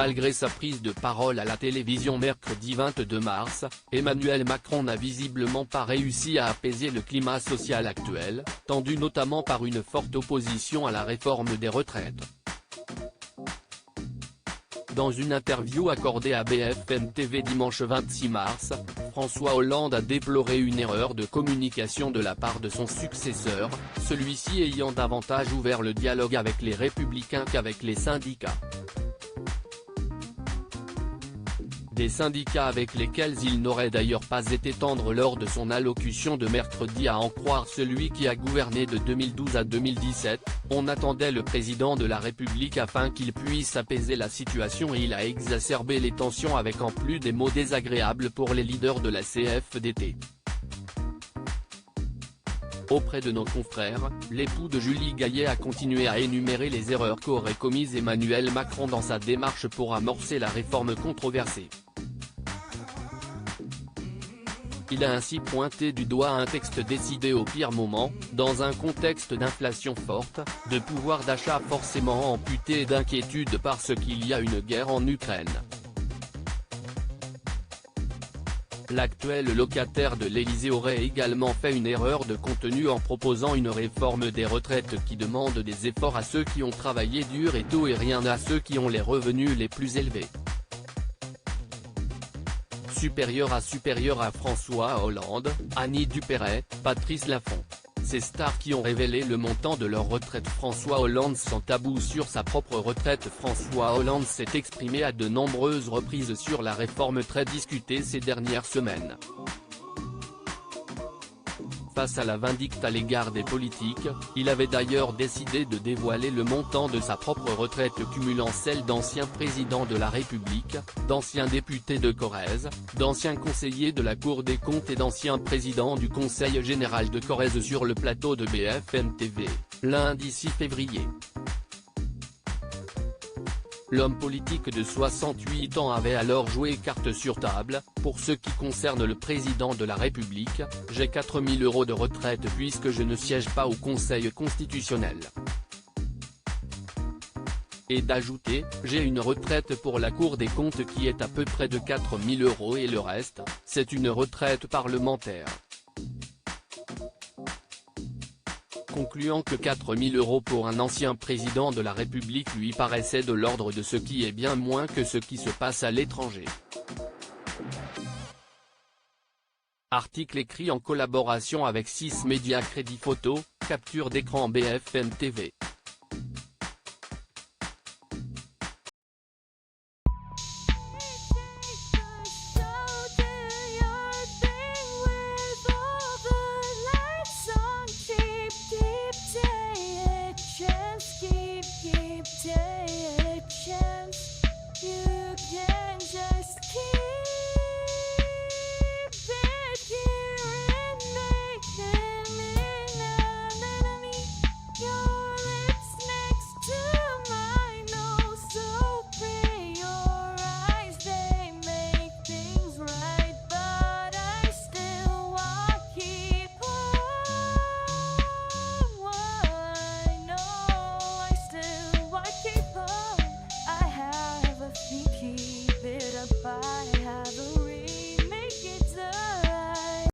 Malgré sa prise de parole à la télévision mercredi 22 mars, Emmanuel Macron n'a visiblement pas réussi à apaiser le climat social actuel, tendu notamment par une forte opposition à la réforme des retraites. Dans une interview accordée à BFM TV dimanche 26 mars, François Hollande a déploré une erreur de communication de la part de son successeur, celui-ci ayant davantage ouvert le dialogue avec les Républicains qu'avec les syndicats. Des syndicats avec lesquels il n'aurait d'ailleurs pas été tendre lors de son allocution de mercredi à en croire celui qui a gouverné de 2012 à 2017, on attendait le président de la République afin qu'il puisse apaiser la situation et il a exacerbé les tensions avec en plus des mots désagréables pour les leaders de la CFDT. Auprès de nos confrères, l'époux de Julie Gaillet a continué à énumérer les erreurs qu'aurait commises Emmanuel Macron dans sa démarche pour amorcer la réforme controversée. Il a ainsi pointé du doigt un texte décidé au pire moment, dans un contexte d'inflation forte, de pouvoir d'achat forcément amputé et d'inquiétude parce qu'il y a une guerre en Ukraine. L'actuel locataire de l'Élysée aurait également fait une erreur de contenu en proposant une réforme des retraites qui demande des efforts à ceux qui ont travaillé dur et tôt et rien à ceux qui ont les revenus les plus élevés. Supérieur à François Hollande, Annie Dupéret, Patrice Laffont. Ces stars qui ont révélé le montant de leur retraite. François Hollande sans tabou sur sa propre retraite. François Hollande s'est exprimé à de nombreuses reprises sur la réforme très discutée ces dernières semaines. Face à la vindicte à l'égard des politiques, il avait d'ailleurs décidé de dévoiler le montant de sa propre retraite cumulant celle d'anciens présidents de la République, d'anciens députés de Corrèze, d'anciens conseillers de la Cour des comptes et d'anciens présidents du Conseil général de Corrèze sur le plateau de BFM TV, lundi 6 février. L'homme politique de 68 ans avait alors joué carte sur table. Pour ce qui concerne le président de la République, j'ai 4 000 € de retraite puisque je ne siège pas au Conseil constitutionnel. Et d'ajouter, j'ai une retraite pour la Cour des comptes qui est à peu près de 4 000 € et le reste, c'est une retraite parlementaire. Concluant que 4 000 € pour un ancien président de la République lui paraissait de l'ordre de ce qui est bien moins que ce qui se passe à l'étranger. Article écrit en collaboration avec 6 médias. Crédit photo, capture d'écran BFM TV.